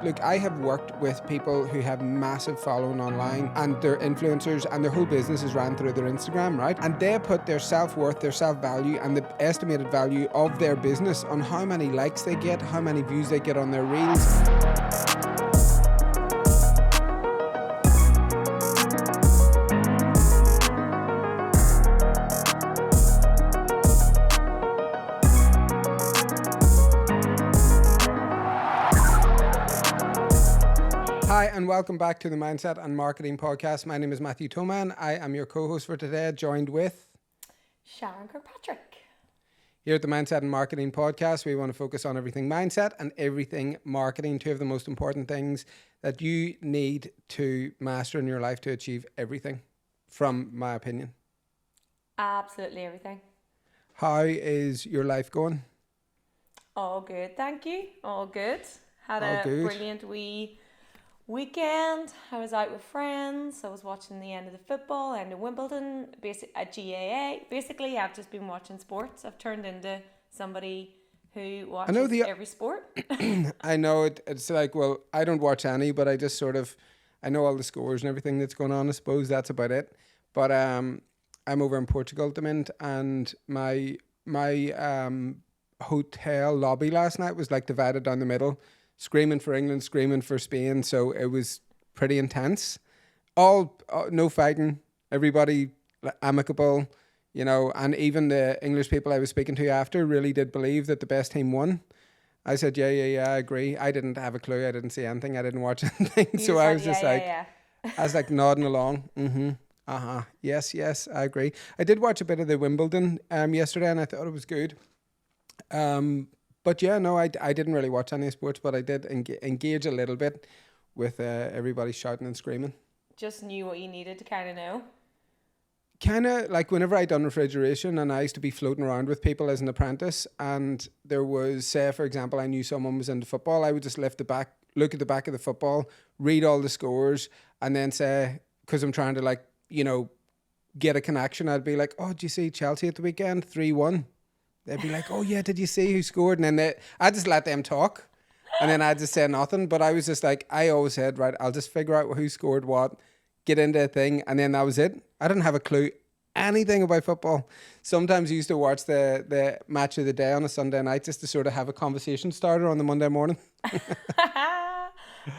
look, I have worked with people who have massive following online and they're influencers and their whole business is ran through their Instagram, right? And they put their self-worth, their self-value and the estimated value of their business on how many likes they get, how many views they get on their reels. Hi and welcome back to the Mindset and Marketing Podcast. My name is Matthew Toman. I am your co-host for today, joined with Sharon Kirkpatrick. Here at the Mindset and Marketing Podcast, we want to focus on everything mindset and everything marketing, two of the most important things that you need to master in your life to achieve everything, from my opinion. Absolutely everything. How is your life going? All good, thank you. All good. Had All a good. brilliant weekend. I was out with friends. I was watching the end of the football, end of Wimbledon, at GAA. Basically, I've just been watching sports. I've turned into somebody who watches every sport. I know it's like, well, I don't watch any, but I just I know all the scores and everything that's going on. I suppose that's about it. But I'm over in Portugal at the minute, and my hotel lobby last night was like divided down the middle. Screaming for England, screaming for Spain. So it was pretty intense. No fighting. Everybody amicable, you know. And even the English people I was speaking to after really did believe that the best team won. I said, yeah, I agree. I didn't have a clue. I didn't see anything. I didn't watch anything. So I was I was like nodding along. Yes, I agree. I did watch a bit of the Wimbledon yesterday, and I thought it was good. But yeah, no, I didn't really watch any sports, but I did engage a little bit with everybody shouting and screaming. Just knew what you needed to kind of know. Kind of like whenever I done refrigeration, and I used to be floating around with people as an apprentice, and there was, say, for example, I knew someone was into football, I would just look at the back of the football, read all the scores, and then say, because I'm trying to get a connection, I'd be like, oh, did you see Chelsea at the weekend? 3-1. They'd be like, oh yeah, did you see who scored? And then I just let them talk. And then I'd just say nothing. But I was just like, I always said, right, I'll just figure out who scored what, get into a thing. And then that was it. I didn't have a clue anything about football. Sometimes I used to watch the match of the day on a Sunday night just to sort of have a conversation starter on the Monday morning.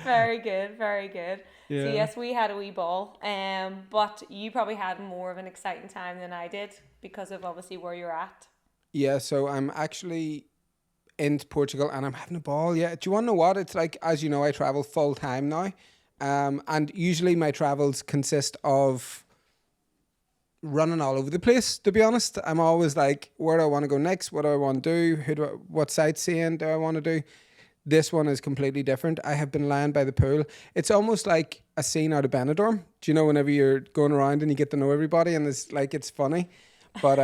Very good, very good. Yeah. So yes, we had a wee ball. But you probably had more of an exciting time than I did because of obviously where you're at. Yeah, so I'm actually in Portugal and I'm having a ball. Yeah, do you want to know what? It's like, as you know, I travel full time now. And usually my travels consist of running all over the place, to be honest. I'm always like, where do I want to go next? What do I want to do? What sightseeing do I want to do? This one is completely different. I have been lying by the pool. It's almost like a scene out of Benidorm. Do you know whenever you're going around and you get to know everybody and it's funny? But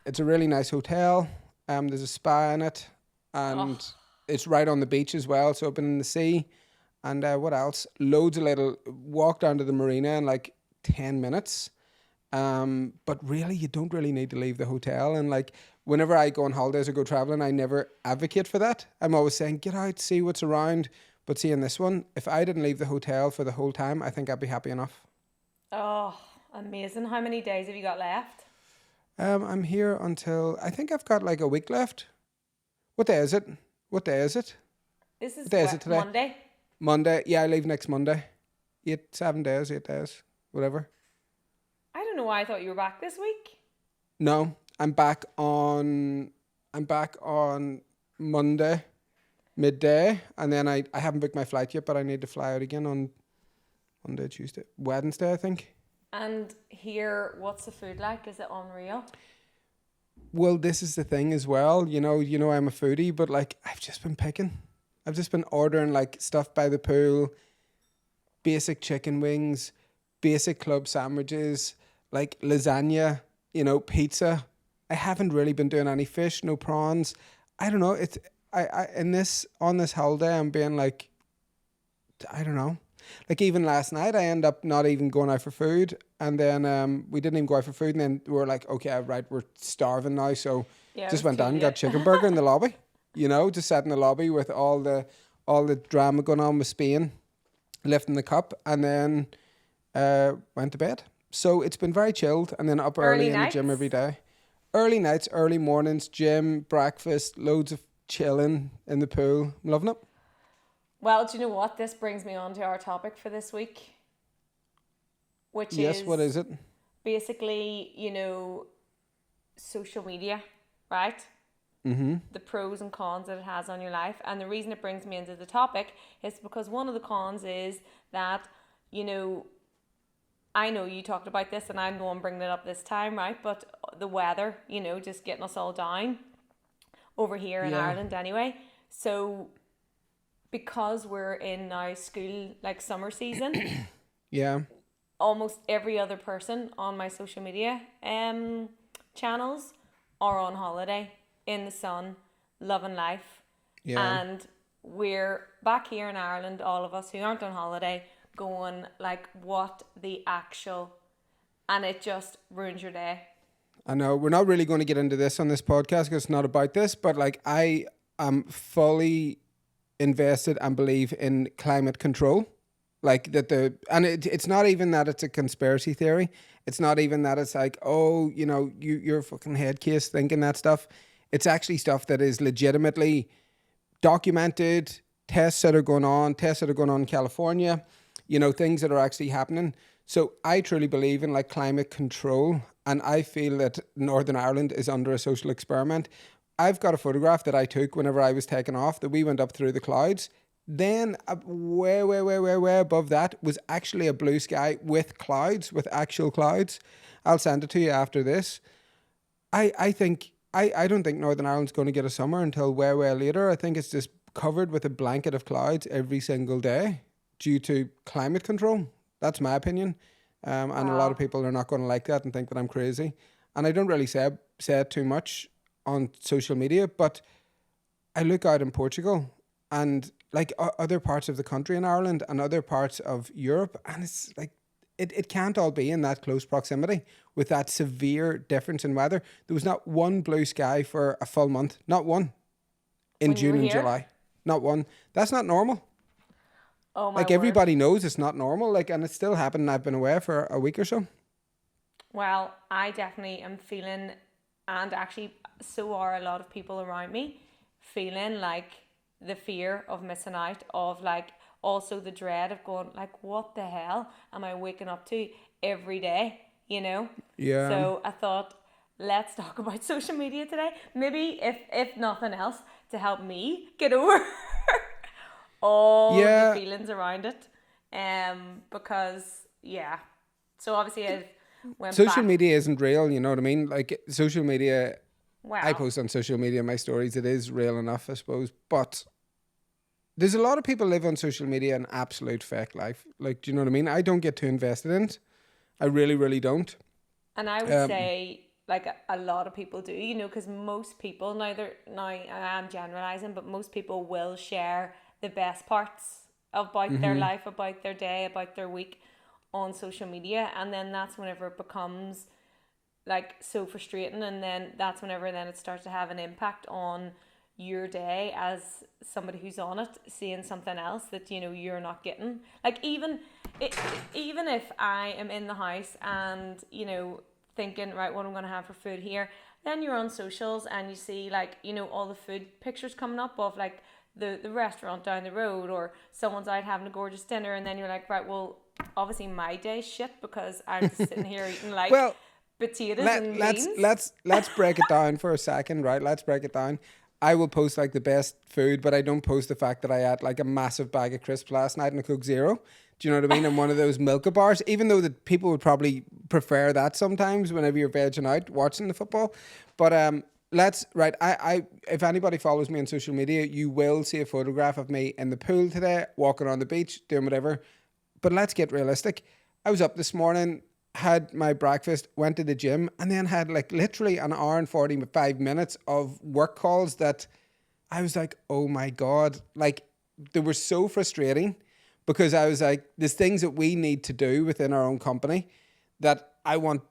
it's a really nice hotel. There's a spa in it, and it's right on the beach as well. So open in the sea, and what else? Loads of little walk down to the marina in like 10 minutes. But really, you don't really need to leave the hotel. And like whenever I go on holidays or go traveling, I never advocate for that. I'm always saying get out, see what's around. But see, in this one, if I didn't leave the hotel for the whole time, I think I'd be happy enough. Oh, amazing! How many days have you got left? I'm here until, I think I've got like a week left. What day is it? This is today? Monday. Monday. Yeah, I leave next Monday. 8 days, whatever. I don't know why I thought you were back this week. No, I'm back on Monday, midday. And then I haven't booked my flight yet, but I need to fly out again on Monday, Tuesday, Wednesday, I think. And here, what's the food like? Is it unreal? Well, this is the thing as well. You know, I'm a foodie, but like I've just been picking. I've just been ordering like stuff by the pool, basic chicken wings, basic club sandwiches, like lasagna, pizza. I haven't really been doing any fish, no prawns. I don't know. On this holiday, I'm being like, I don't know. Like even last night, I end up not even going out for food, and then we didn't even go out for food, and then we were like, okay, right, we're starving now, so just went down and got chicken burger in the lobby. Just sat in the lobby with all the all the drama going on with Spain, lifting the cup, and then went to bed. So it's been very chilled, and then up early in the gym every day. Early nights, early mornings, gym, breakfast, loads of chilling in the pool. I'm loving it. Well, do you know what? This brings me on to our topic for this week, which is... Yes, what is it? Basically, social media, right? Mm-hmm. The pros and cons that it has on your life. And the reason it brings me into the topic is because one of the cons is that, I know you talked about this and I'm the one bringing it up this time, right? But the weather, just getting us all down over here in Ireland anyway. So because we're in now school, like summer season, yeah, almost every other person on my social media channels are on holiday in the sun, loving life. Yeah. And we're back here in Ireland, all of us who aren't on holiday, going like, what the actual... And it just ruins your day. I know. We're not really going to get into this on this podcast because it's not about this, but like I am fully invested and believe in climate control. Like that it's not even that it's a conspiracy theory. It's not even that it's like, oh, you're fucking head case thinking that stuff. It's actually stuff that is legitimately documented, tests that are going on in California, things that are actually happening. So I truly believe in like climate control, and I feel that Northern Ireland is under a social experiment. I've got a photograph that I took whenever I was taking off that we went up through the clouds. Then way above that was actually a blue sky with clouds, with actual clouds. I'll send it to you after this. I don't think Northern Ireland's going to get a summer until way later. I think it's just covered with a blanket of clouds every single day due to climate control. That's my opinion. And a lot of people are not going to like that and think that I'm crazy. And I don't really say it too much on social media, but I look out in Portugal and like other parts of the country in Ireland and other parts of Europe, and it's like it can't all be in that close proximity with that severe difference in weather. There was not one blue sky for a full month, not one, in June and July, not one. That's not normal. Oh my Like word. Everybody knows it's not normal, like, and it's still happened. I've been away for a week or so. Well, I definitely am feeling, and actually so are a lot of people around me, feeling like the fear of missing out, of like also the dread of going like, what the hell am I waking up to every day, Yeah. So I thought, let's talk about social media today, maybe if nothing else, to help me get over all the feelings around it, because so obviously I went social back. media isn't real, you know what I mean? Like social media, Wow. I post on social media my stories, it is real enough, I suppose, but there's a lot of people live on social media an absolute fake life. Like, do you know what I mean? I don't get too invested in it. I really don't. And I would say like a lot of people do, because most people, now I am generalizing, but most people will share the best parts about their life, about their day, about their week on social media, and then that's whenever it becomes like so frustrating, and then that's whenever then it starts to have an impact on your day as somebody who's on it, seeing something else that you're not getting. Like even if I am in the house and thinking, right, what I'm gonna have for food here, then you're on socials and you see like all the food pictures coming up of like the restaurant down the road, or someone's out having a gorgeous dinner, and then you're like, right, well, obviously my day's shit because I'm just sitting here eating like potatoes and beans. Let's break it down for a second, right? Let's break it down. I will post like the best food, but I don't post the fact that I had like a massive bag of crisps last night and a Coke Zero. Do you know what I mean? And one of those Milka bars, even though that people would probably prefer that sometimes whenever you're vegging out watching the football. But I if anybody follows me on social media, you will see a photograph of me in the pool today, walking on the beach, doing whatever. But let's get realistic. I was up this morning, had my breakfast, went to the gym, and then had like literally an hour and 45 minutes of work calls that I was like, oh my God. Like, they were so frustrating because I was like, there's things that we need to do within our own company that I want,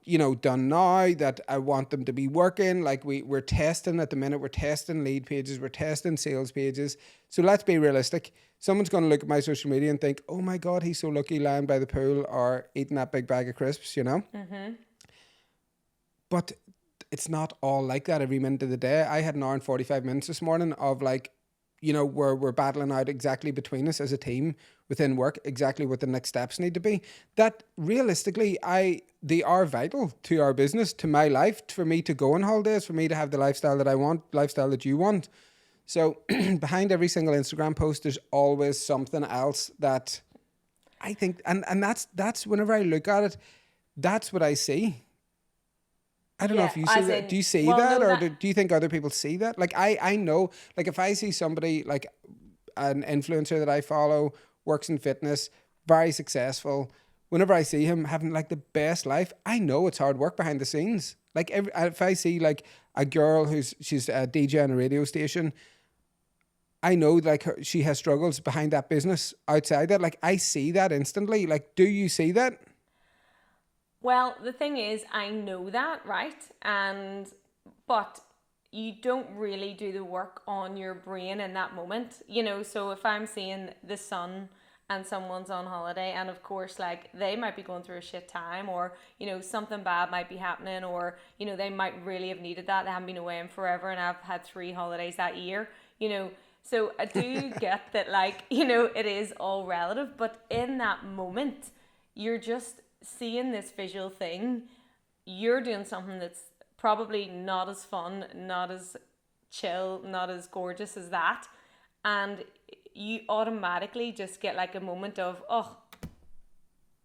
done now, that I want them to be working. Like we're testing at the minute, we're testing lead pages, we're testing sales pages. So let's be realistic. Someone's going to look at my social media and think, oh my God, he's so lucky lying by the pool or eating that big bag of crisps, Mm-hmm. But it's not all like that every minute of the day. I had an hour and 45 minutes this morning of like, we're battling out exactly between us as a team within work, exactly what the next steps need to be. That realistically, they are vital to our business, to my life, for me to go on holidays, for me to have the lifestyle that I want, lifestyle that you want. So behind every single Instagram post, there's always something else that I think, and that's whenever I look at it, that's what I see. I don't know if you see that. Do you see that, no, or do you think other people see that? Like I know, like if I see somebody like an influencer that I follow, works in fitness, very successful, whenever I see him having like the best life, I know it's hard work behind the scenes. Like if I see like a girl she's a DJ on a radio station, I know like she has struggles behind that business outside that. Like I see that instantly. Like, do you see that? Well, the thing is, I know that, right? But you don't really do the work on your brain in that moment, So if I'm seeing the sun and someone's on holiday, and of course, like they might be going through a shit time, or something bad might be happening, or they might really have needed that. They haven't been away in forever, and I've had 3 holidays that year, So I do get that, like it is all relative, but in that moment, you're just seeing this visual thing. You're doing something that's probably not as fun, not as chill, not as gorgeous as that, and you automatically just get like a moment of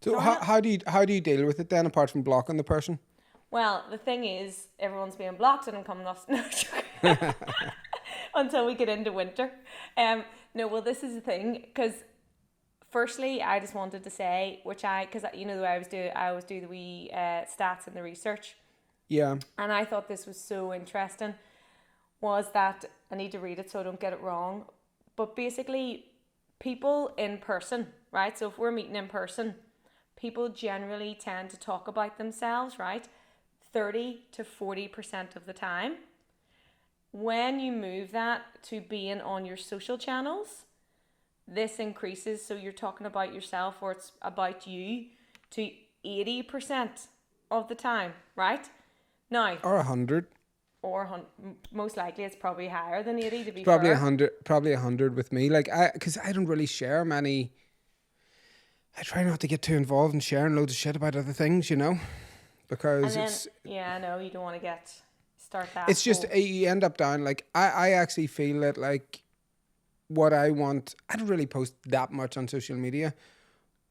So how do you deal with it then, apart from blocking the person? Well, the thing is, everyone's being blocked and I'm coming off until we get into winter. No, well, this is the thing, because firstly, I just wanted to say, because the way I always do the wee stats and the research. Yeah. And I thought this was so interesting, was that, I need to read it so I don't get it wrong, but basically, people in person, right? So if we're meeting in person, people generally tend to talk about themselves, right? 30 to 40% of the time. When you move that to being on your social channels, this increases, so you're talking about yourself, or it's about you, to 80% of the time, right? Now, or 100, or most likely it's probably higher than 80, to be probably fair. 100, probably 100 with me. Like because I don't really share many. I try not to get too involved in sharing loads of shit about other things, because it's. Yeah, I know you don't want to start that. It's just you end up down like I actually feel that like what I want. I don't really post that much on social media.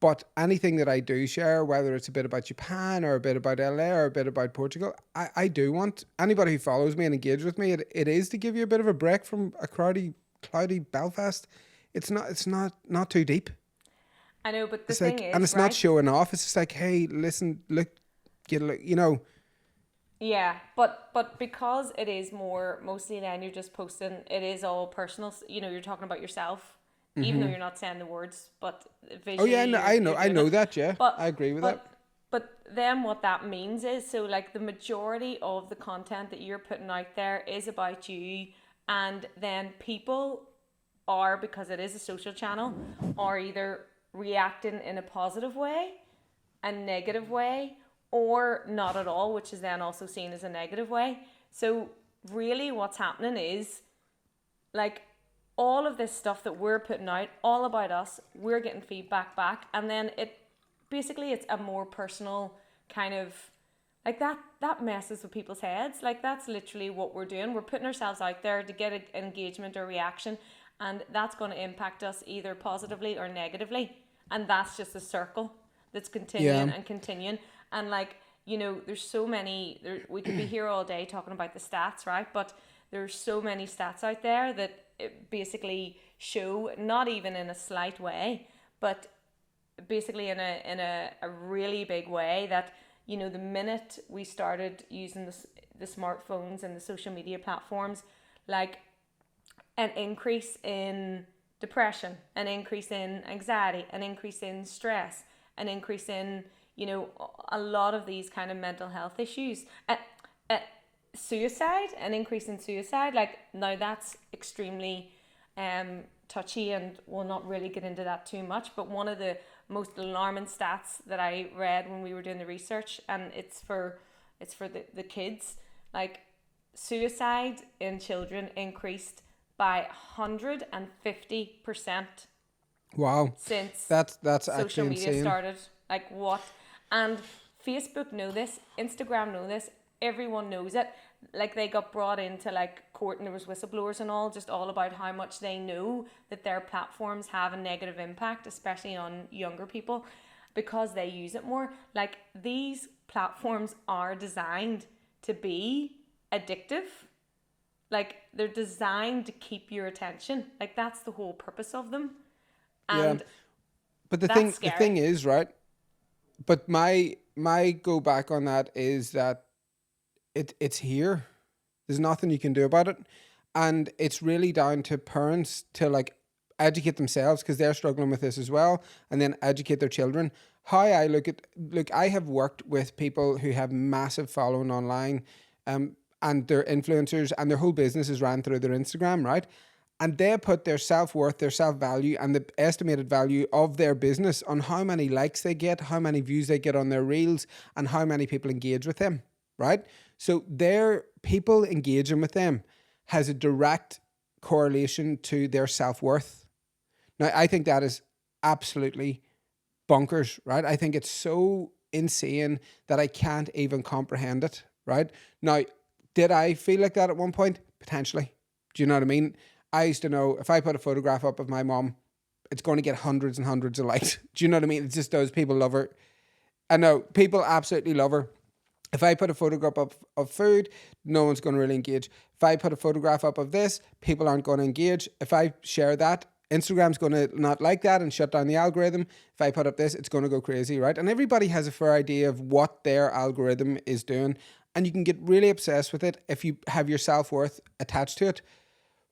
But anything that I do share, whether it's a bit about Japan or a bit about LA or a bit about Portugal, I do want anybody who follows me and engages with me, it is to give you a bit of a break from a cloudy Belfast. It's not too deep. I know, but the it's thing like, is, and it's right? not showing off. It's just like, hey, listen, look, Yeah, but because it is mostly then you're just posting, it is all personal. You're talking about yourself. Even though you're not saying the words, but visually. Oh yeah, no, I know it. that. Yeah, but, I agree with that. But then what that means is, so like the majority of the content that you're putting out there is about you, and then people are, because it is a social channel, are either reacting in a positive way, a negative way, or not at all, which is then also seen as a negative way. So really what's happening is, like, all of this stuff that we're putting out, all about us, we're getting feedback back, and then it's a more personal kind of, like, that messes with people's heads. Like, that's literally what we're doing. We're putting ourselves out there to get an engagement or reaction, and that's going to impact us either positively or negatively, and that's just a circle that's continuing and continuing. And like, there's so many, we could be here all day talking about the stats, right? But there's so many stats out there that basically show, not even in a slight way, but basically in a really big way, that the minute we started using the smartphones and the social media platforms, like an increase in depression, an increase in anxiety, an increase in stress, an increase in you know, a lot of these kind of mental health issues. Suicide, an increase in suicide, like now that's extremely touchy, and we'll not really get into that too much, but one of the most alarming stats that I read when we were doing the research, and it's for the kids, like suicide in children increased by 150%. Wow. Since that's social actually media insane. started. Like what? And Facebook know this, Instagram know this, everyone knows it. Like they got brought into like court, and there was whistleblowers and all, just all about how much they know that their platforms have a negative impact, especially on younger people, because they use it more. Like these platforms are designed to be addictive. Like they're designed to keep your attention. Like that's the whole purpose of them. And But that's the scary. thing is, right? But my go back on that is that it's here. There's nothing you can do about it. And it's really down to parents to like educate themselves, because they're struggling with this as well, and then educate their children. How I look, I have worked with people who have massive following online, and they're influencers, and their whole business is ran through their Instagram, right? And they put their self-worth, their self-value, and the estimated value of their business on how many likes they get, how many views they get on their reels, and how many people engage with them, right? So their people engaging with them has a direct correlation to their self-worth. Now, I think that is absolutely bonkers, right? I think it's so insane that I can't even comprehend it, right? Now, did I feel like that at one point? Potentially. Do you know what I mean? I used to know if I put a photograph up of my mom, it's going to get hundreds and hundreds of likes. Do you know what I mean? It just does. People love her. I know people absolutely love her. If I put a photograph up of food, no one's going to really engage. If I put a photograph up of this, people aren't going to engage. If I share that, Instagram's going to not like that and shut down the algorithm. If I put up this, it's going to go crazy, right? And everybody has a fair idea of what their algorithm is doing. And you can get really obsessed with it if you have your self-worth attached to it.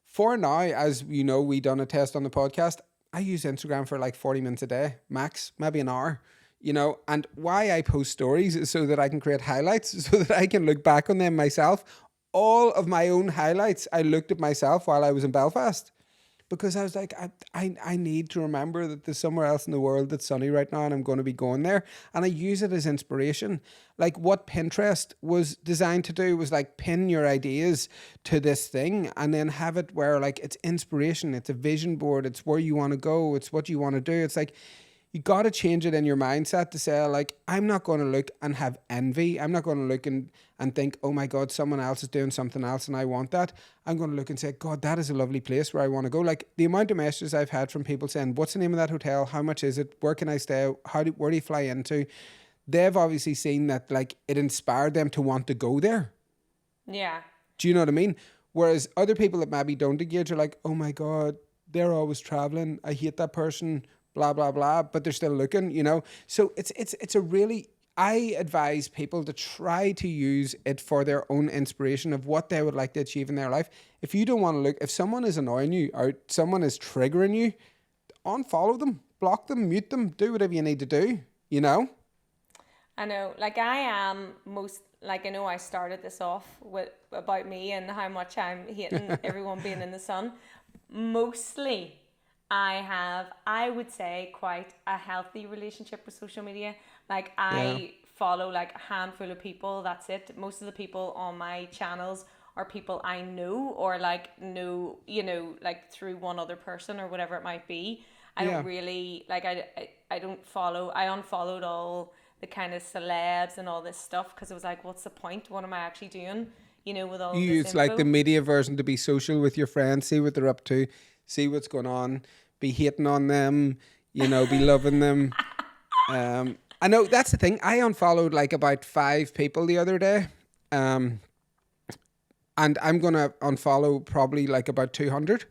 For now, as you know, we done a test on the podcast. I use Instagram for like 40 minutes a day, max, maybe an hour, you know. And why I post stories is so that I can create highlights, so that I can look back on them myself. All of my own highlights, I looked at myself while I was in Belfast, because I was like, I need to remember that there's somewhere else in the world that's sunny right now, and I'm going to be going there. And I use it as inspiration. Like what Pinterest was designed to do was like pin your ideas to this thing, and then have it where like it's inspiration, it's a vision board, it's where you want to go, it's what you want to do. It's like, you got to change it in your mindset to say, like, I'm not going to look and have envy. I'm not going to look and think, oh my God, someone else is doing something else and I want that. I'm going to look and say, God, that is a lovely place where I want to go. Like the amount of messages I've had from people saying, what's the name of that hotel? How much is it? Where can I stay? Where do you fly into? They've obviously seen that like it inspired them to want to go there. Yeah. Do you know what I mean? Whereas other people that maybe don't engage are like, oh my God, they're always traveling. I hate that person. Blah blah blah, but they're still looking, you know. So it's a really, I advise people to try to use it for their own inspiration of what they would like to achieve in their life. If you don't want to look, if someone is annoying you or someone is triggering you, unfollow them, block them, mute them, do whatever you need to do, you know. I know, like I am most, like I know I started this off with about me and how much I'm hating everyone being in the sun. Mostly I would say, quite a healthy relationship with social media. Like I follow like a handful of people, that's it. Most of the people on my channels are people I know, or like know, you know, like through one other person or whatever it might be. I don't really, like I don't follow, I unfollowed all the kind of celebs and all this stuff, because it was like, what's the point? What am I actually doing? You know, with all You this use like info. the media version to be social with your friends, see what they're up to, see what's going on, be hating on them, you know, be loving them. I know that's the thing. I unfollowed like about 5 people the other day. And I'm going to unfollow probably like about 200,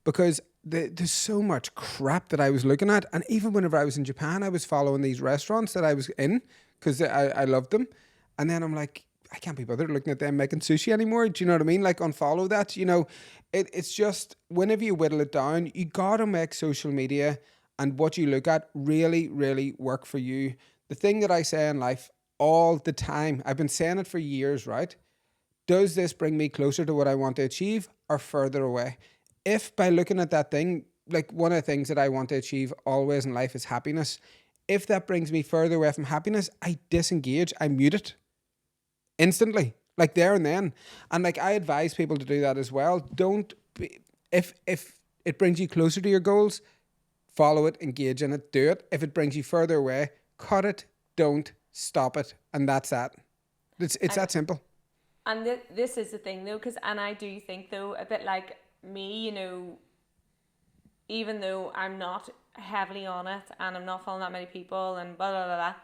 because there's so much crap that I was looking at. And even whenever I was in Japan, I was following these restaurants that I was in because I loved them. And then I'm like, I can't be bothered looking at them making sushi anymore. Do you know what I mean? Like unfollow that, you know. It's just, whenever you whittle it down, you got to make social media and what you look at really, really work for you. The thing that I say in life all the time, I've been saying it for years, right? Does this bring me closer to what I want to achieve or further away? If by looking at that thing, like one of the things that I want to achieve always in life is happiness. If that brings me further away from happiness, I disengage, I mute it instantly, like there and then. And like I advise people to do that as well. Don't be, if it brings you closer to your goals, follow it, engage in it, do it. If it brings you further away, cut it, don't, stop it, and that's that. It's that simple. And this is the thing though, and I do think though, a bit like me, you know, even though I'm not heavily on it and I'm not following that many people and blah blah blah,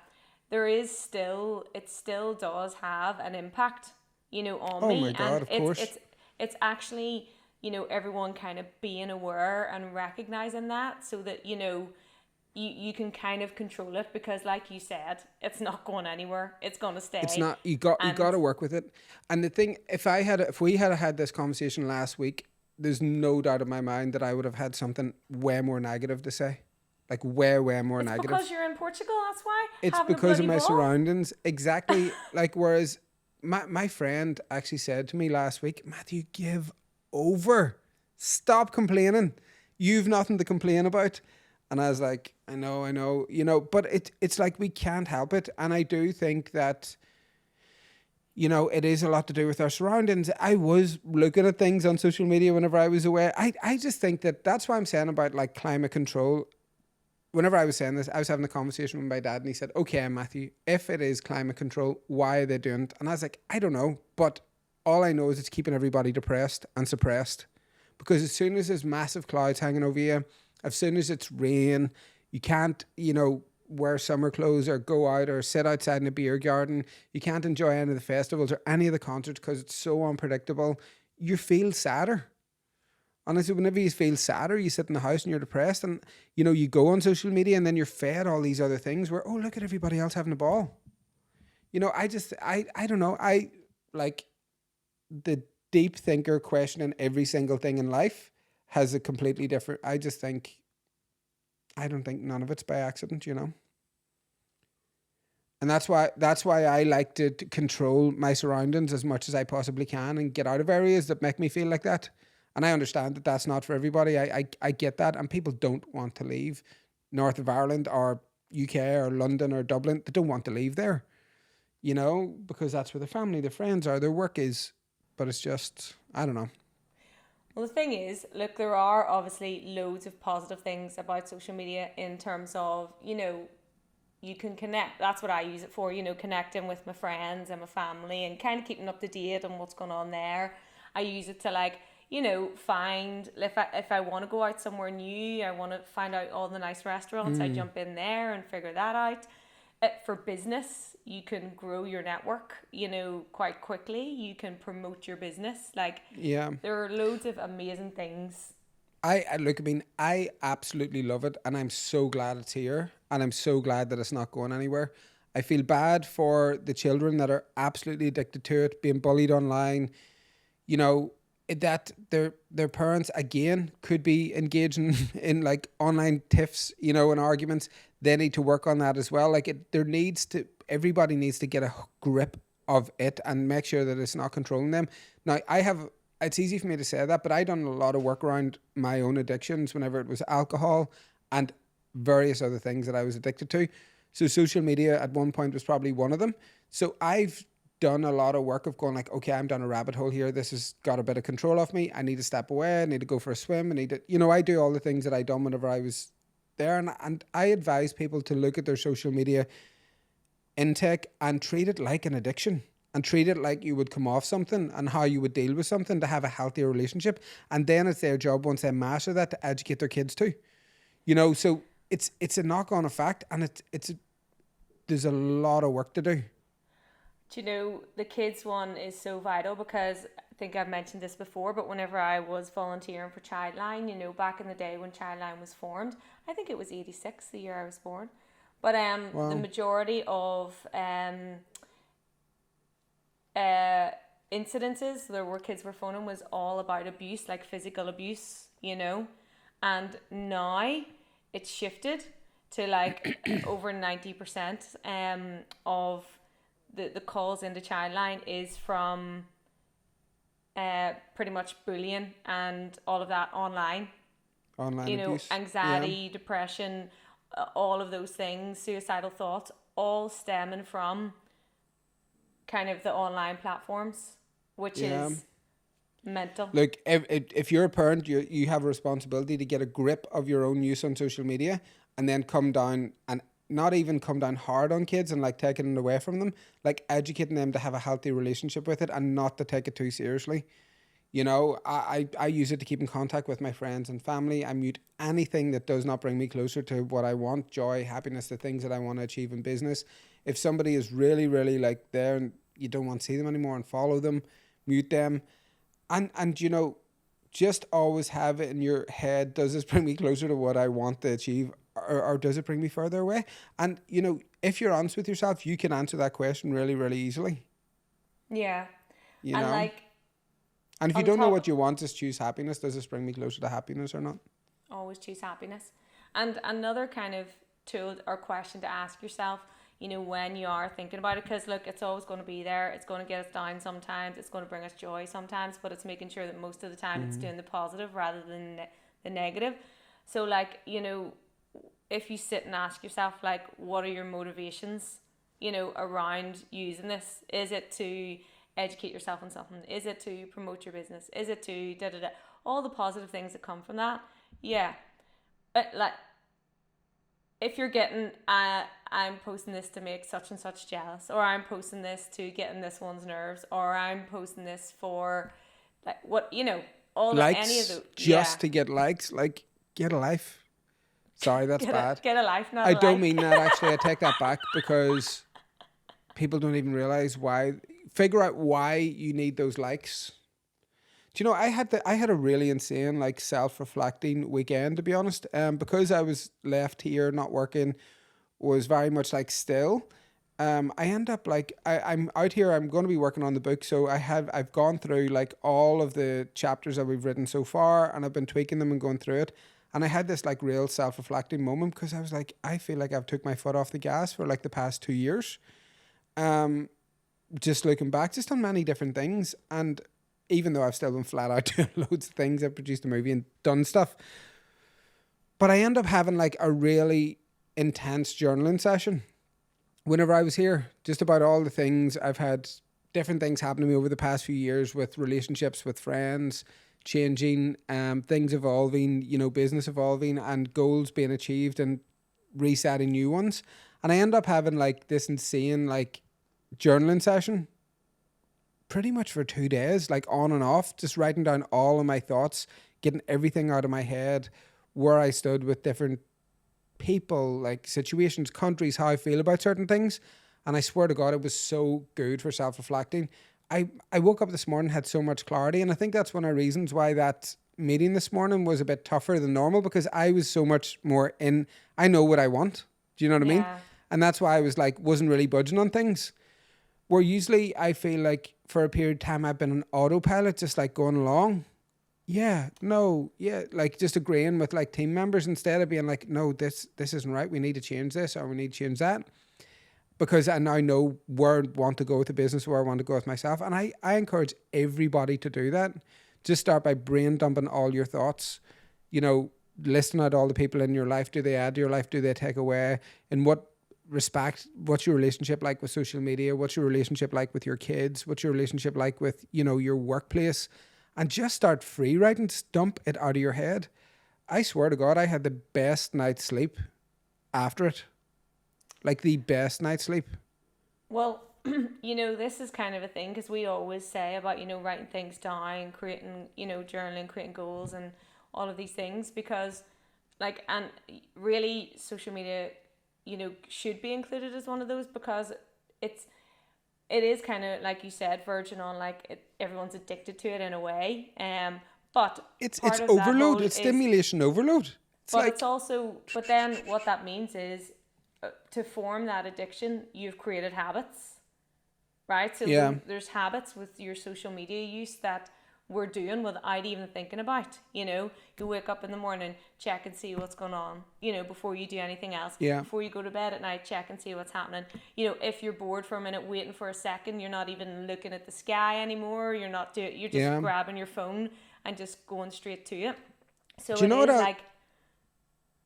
blah, it still does have an impact, you know, on Oh me. my God, And of course. it's actually, you know, everyone kind of being aware and recognizing that, so that, you know, you can kind of control it, because like you said, it's not going anywhere. It's going to stay. It's not, you And got to work with it. And the thing, if we had this conversation last week, there's no doubt in my mind that I would have had something way more negative to say. Like way more it's negative. because you're in Portugal, that's why. It's Having a because of bloody my ball. surroundings. Exactly. Like, whereas my friend actually said to me last week, Matthew, give over. Stop complaining. You've nothing to complain about. And I was like, I know, you know, but it's like we can't help it. And I do think that, you know, it is a lot to do with our surroundings. I was looking at things on social media whenever I was away. I just think that's why I'm saying about like climate control. Whenever I was saying this, I was having a conversation with my dad and he said, okay, Matthew, if it is climate control, why are they doing it? And I was like, I don't know. But all I know is it's keeping everybody depressed and suppressed. Because as soon as there's massive clouds hanging over you, as soon as it's rain, you can't, you know, wear summer clothes or go out or sit outside in a beer garden. You can't enjoy any of the festivals or any of the concerts because it's so unpredictable. You feel sadder. Honestly, whenever you feel sadder, you sit in the house and you're depressed, and you know, you go on social media and then you're fed all these other things where, oh, look at everybody else having a ball. You know, I don't know. I like the deep thinker questioning every single thing in life has a completely different, I don't think none of it's by accident, you know. And that's why I like to control my surroundings as much as I possibly can and get out of areas that make me feel like that. And I understand that that's not for everybody. I get that. And people don't want to leave north of Ireland or UK or London or Dublin. They don't want to leave there, you know, because that's where their family, their friends are, their work is. But it's just, I don't know. Well, the thing is, look, there are obviously loads of positive things about social media in terms of, you know, you can connect. That's what I use it for, you know, connecting with my friends and my family and kind of keeping up to date on what's going on there. I use it to, like, you know, find, if I want to go out somewhere new, I want to find out all the nice restaurants, I jump in there and figure that out. For business, you can grow your network, you know, quite quickly. You can promote your business. Like, Yeah. there are loads of amazing things. I look, I mean, I absolutely love it, and I'm so glad it's here, and I'm so glad that it's not going anywhere. I feel bad for the children that are absolutely addicted to it, being bullied online, you know, that their parents again could be engaging in like online tiffs, you know, and arguments. They need to work on that as well. Like everybody needs to get a grip of it and make sure that it's not controlling them. Now, it's easy for me to say that, but I done a lot of work around my own addictions whenever it was alcohol and various other things that I was addicted to. So social media at one point was probably one of them. So I've done a lot of work of going like, okay, I'm down a rabbit hole here. This has got a bit of control off me. I need to step away. I need to go for a swim. I need to, you know, I do all the things that I done whenever I was there. And I advise people to look at their social media intake and treat it like an addiction and treat it like you would come off something and how you would deal with something to have a healthier relationship. And then it's their job once they master that to educate their kids too. You know, so it's a knock-on effect, and there's a lot of work to do. Do you know, the kids one is so vital, because I think I've mentioned this before, but whenever I was volunteering for Childline, you know, back in the day when Childline was formed, I think it was 86, the year I was born. But Wow. the majority of incidences there were kids were phoning was all about abuse, like physical abuse, you know. And now it's shifted to like over 90% of the calls into Childline is from pretty much bullying and all of that online. Online abuse. Anxiety, depression, all of those things, suicidal thoughts, all stemming from kind of the online platforms, which is mental. Look, if you're a parent, you have a responsibility to get a grip of your own use on social media, and then come down, and not even come down hard on kids and like taking it away from them, like educating them to have a healthy relationship with it and not to take it too seriously. I use it to keep in contact with my friends and family. I mute anything that does not bring me closer to what I want, joy, happiness, the things that I want to achieve in business. If somebody is really, really like there and you don't want to see them anymore, and follow them, mute them. And just always have it in your head, does this bring me closer to what I want to achieve, or does it bring me further away? And, if you're honest with yourself, you can answer that question really, really easily. Yeah. And if you don't know what you want, just choose happiness. Does this bring me closer to happiness or not? Always choose happiness. And another kind of tool or question to ask yourself, when you are thinking about it, because look, it's always going to be there. It's going to get us down sometimes. It's going to bring us joy sometimes, but it's making sure that most of the time it's doing the positive rather than the negative. So if you sit and ask yourself, like, what are your motivations, around using this? Is it to educate yourself on something? Is it to promote your business? Is it to da-da-da? All the positive things that come from that. Yeah. But if you're getting, I'm posting this to make such and such jealous, or I'm posting this to get in this one's nerves, or I'm posting this for, like, what, all likes, any of those. Just to get likes, like, get a life. Sorry, that's bad. Get a life, not a I life. don't mean that, actually. I take that back, because people don't even realize why. Figure out why you need those likes. Do you know, I had a really insane, like, self-reflecting weekend, to be honest. Because I was left here, not working, was very much like still. I end up like, I'm out here, I'm going to be working on the book. So I've gone through like all of the chapters that we've written so far, and I've been tweaking them and going through it. And I had this like real self-reflecting moment, because I was like, I feel like I've took my foot off the gas for like the past 2 years. Just looking back, just on many different things. And even though I've still been flat out doing loads of things, I've produced a movie and done stuff. But I end up having like a really intense journaling session whenever I was here, just about all the things. I've had different things happen to me over the past few years, with relationships with friends changing, things evolving, business evolving, and goals being achieved and resetting new ones. And I end up having like this insane like journaling session pretty much for 2 days, like on and off, just writing down all of my thoughts, getting everything out of my head, where I stood with different people, like situations, countries, how I feel about certain things. And I swear to God, it was so good for self-reflecting. I woke up this morning, had so much clarity, and I think that's one of the reasons why that meeting this morning was a bit tougher than normal, because I was so much more in, I know what I want. Do you know what I mean? And that's why I was like, wasn't really budging on things. Where usually I feel like for a period of time I've been on autopilot, just like going along. Like just agreeing with like team members, instead of being like, no, this isn't right, we need to change this, or we need to change that. Because I now know where I want to go with the business, where I want to go with myself. And I encourage everybody to do that. Just start by brain dumping all your thoughts, listing out all the people in your life. Do they add to your life? Do they take away? In what respect? What's your relationship like with social media? What's your relationship like with your kids? What's your relationship like with, your workplace? And just start free writing, just dump it out of your head. I swear to God, I had the best night's sleep after it. Like the best night's sleep. Well, this is kind of a thing, because we always say about, writing things down, creating, journaling, creating goals and all of these things, because like, and really social media, should be included as one of those, because it is kind of, like you said, verging on like everyone's addicted to it in a way. But it's overload. It's stimulation overload. But then what that means is, to form that addiction, you've created habits, right? So there's habits with your social media use that we're doing without even thinking about. You wake up in the morning, check and see what's going on, before you do anything else. Yeah. Before you go to bed at night, check and see what's happening. If you're bored for a minute, waiting for a second, you're not even looking at the sky anymore. You're just grabbing your phone and just going straight to it. So do you know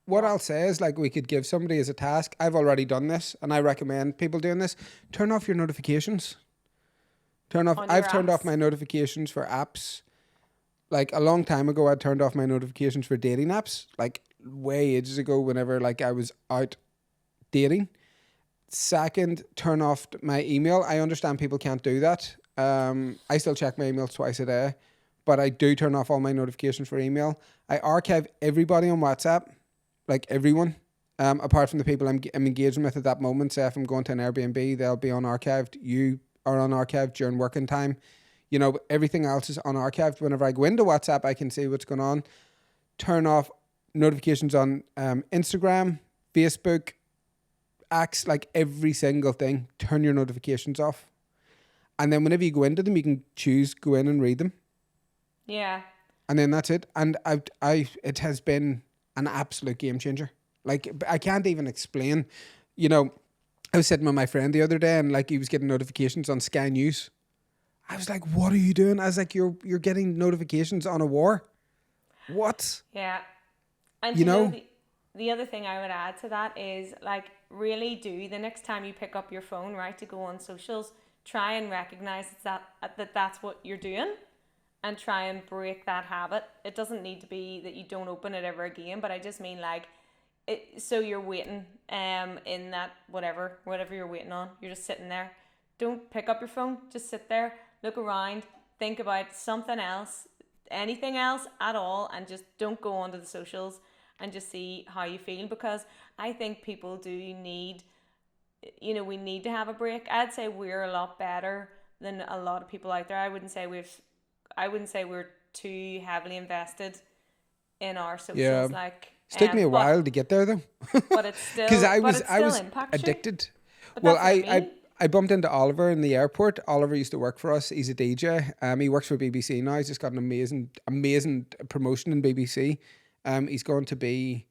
what I'll say is, like, we could give somebody as a task. I've already done this, and I recommend people doing this. Turn off your notifications. I've turned off my notifications for apps. Like, a long time ago, I turned off my notifications for dating apps. Like, way ages ago, whenever, like, I was out dating. Second, turn off my email. I understand people can't do that. I still check my email twice a day, but I do turn off all my notifications for email. I archive everybody on WhatsApp, like everyone, apart from the people I'm engaging with at that moment. Say if I'm going to an Airbnb, they'll be unarchived. You are unarchived during working time. Everything else is unarchived. Whenever I go into WhatsApp, I can see what's going on. Turn off notifications on Instagram, Facebook, X, like every single thing. Turn your notifications off. And then whenever you go into them, you can choose, go in and read them. Yeah. And then that's it. And it has been an absolute game changer. Like, I can't even explain. I was sitting with my friend the other day, and like, he was getting notifications on Sky News. I was like, what are you doing? I was like, you're getting notifications on a war. What? Yeah. And the other thing I would add to that is, like, really do, the next time you pick up your phone, right, to go on socials, try and recognize that's what you're doing, and try and break that habit. It doesn't need to be that you don't open it ever again, but I just mean, like, so you're waiting in that whatever you're waiting on, you're just sitting there. Don't pick up your phone, just sit there, look around, think about something else, anything else at all, and just don't go onto the socials, and just see how you feel, because I think people do need, we need to have a break. I'd say we're a lot better than a lot of people out there. I wouldn't say we're too heavily invested in our socials. Yeah. Like, It's taken me a while to get there, though. But it's still, because I was impacts you. addicted. But Well, that's what I mean. I bumped into Oliver in the airport. Oliver used to work for us. He's a DJ. He works for BBC now. He's just got an amazing promotion in BBC. He's going to be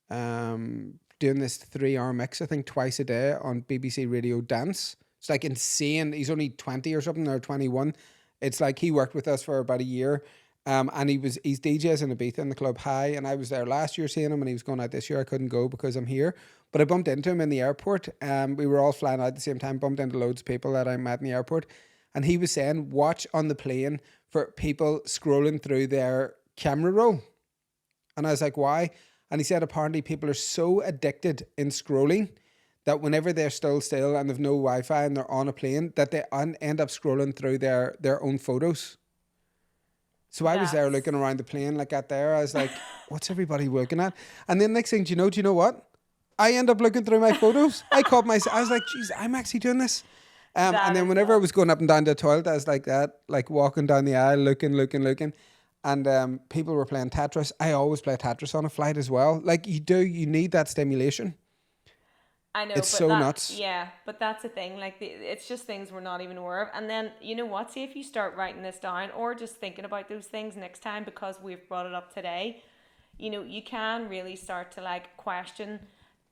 doing this 3-hour mix, I think, twice a day on BBC Radio Dance. It's like insane. He's only 20 or something, or 21. It's like he worked with us for about a year. And he's DJs in Ibiza in the Club High, and I was there last year seeing him, and he was going out this year. I couldn't go because I'm here, but I bumped into him in the airport. We were all flying out at the same time, bumped into loads of people that I met in the airport, and he was saying, watch on the plane for people scrolling through their camera roll. And I was like, why? And he said apparently people are so addicted in scrolling that whenever they're still and they've no Wi-Fi and they're on a plane, that they end up scrolling through their own photos. So I was there looking around the plane like that there. I was like, what's everybody looking at? And then next thing, do you know what? I end up looking through my photos. I was like, geez, I'm actually doing this. And then whenever I was going up and down the toilet, I was like that, like walking down the aisle, looking. And people were playing Tetris. I always play Tetris on a flight as well. Like you need that stimulation. I know, it's but so nuts. Yeah, but that's the thing. Like, it's just things we're not even aware of. And then, you know what? See, if you start writing this down or just thinking about those things next time, because we've brought it up today, you can really start to, like, question.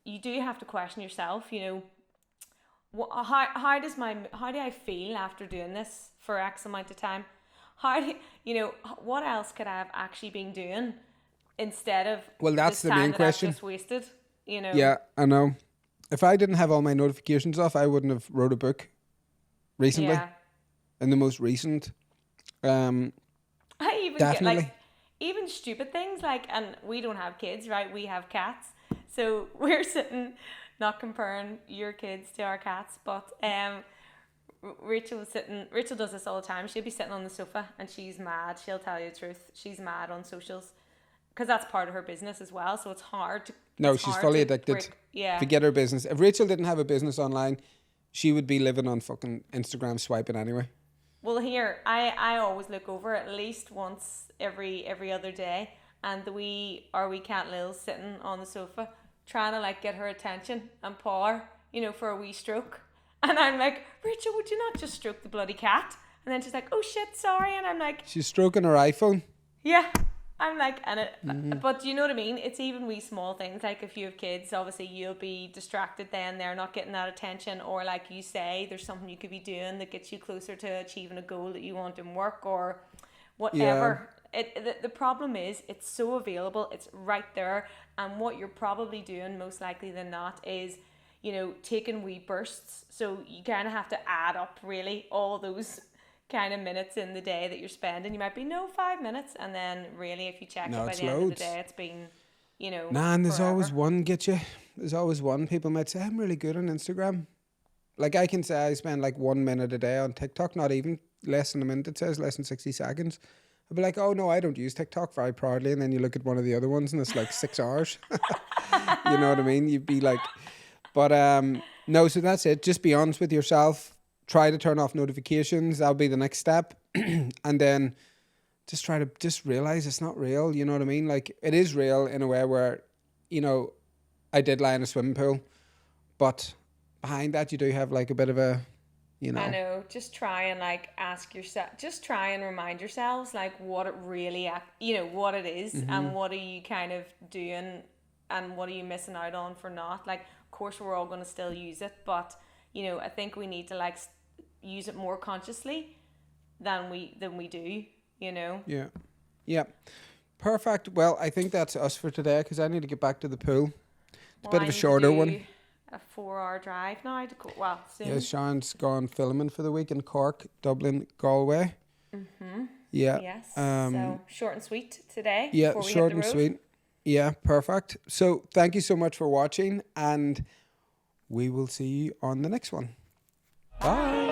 You do have to question yourself. How do I feel after doing this for X amount of time? What else could I have actually been doing instead of? Well, that's the main question. I've just wasted. Yeah, I know. If I didn't have all my notifications off, I wouldn't have wrote a book recently. Yeah. In the most recent. I even definitely. get, like, even stupid things, like, and we don't have kids, right? We have cats. So we're sitting, not comparing your kids to our cats, but Rachel does this all the time. She'll be sitting on the sofa and she's mad. She'll tell you the truth. She's mad on socials. Because that's part of her business as well, so it's hard to... No, she's fully addicted to get her business. If Rachel didn't have a business online, she would be living on fucking Instagram swiping anyway. Well, here, I always look over at least once every other day, and our wee cat Lil's sitting on the sofa trying to, like, get her attention and paw her, for a wee stroke. And I'm like, Rachel, would you not just stroke the bloody cat? And then she's like, oh shit, sorry. And I'm like, She's stroking her iPhone. yeah. I'm like, but you know what I mean? It's even wee small things. Like if you have kids, obviously you'll be distracted then. They're not getting that attention. Or like you say, there's something you could be doing that gets you closer to achieving a goal that you want in work or whatever. The problem is it's so available. It's right there. And what you're probably doing most likely than not is, you know, taking wee bursts. So you kind of have to add up really all those kind of minutes in the day that you're spending. You might be 5 minutes, and then really if you check it by the end of the day, it's been, you know, Nah, and there's forever. always one get you. There's always one. People might say, I'm really good on Instagram. Like I can say I spend like 1 minute a day on TikTok, not even less than a minute, it says less than 60 seconds. I'd be like, oh no, I don't use TikTok, very proudly. And then you look at one of the other ones and it's like 6 hours. You know what I mean? You'd be like, but no, so that's it. Just be honest with yourself. Try to turn off notifications. That'll be the next step. And then just try to just realize it's not real. You know what I mean? Like it is real in a way where, you know, I did lie in a swimming pool, but behind that you do have like a bit of a, you know. I know. Just try and like ask yourself. Just try and remind yourselves like what it really, you know, what it is, and what are you kind of doing, and what are you missing out on for not. Like, of course, we're all going to still use it, but you know, I think we need to like use it more consciously than we do. You know. Yeah. Perfect. Well, I think that's us for today because I need to get back to the pool. It's a bit of a shorter one. A 4-hour drive now to soon. Yeah, Sharon's gone filming for the week in Cork, Dublin, Galway. Yeah. Yes. So short and sweet today. Yeah, short and sweet. Yeah, perfect. So thank you so much for watching, and we will see you on the next one. Bye.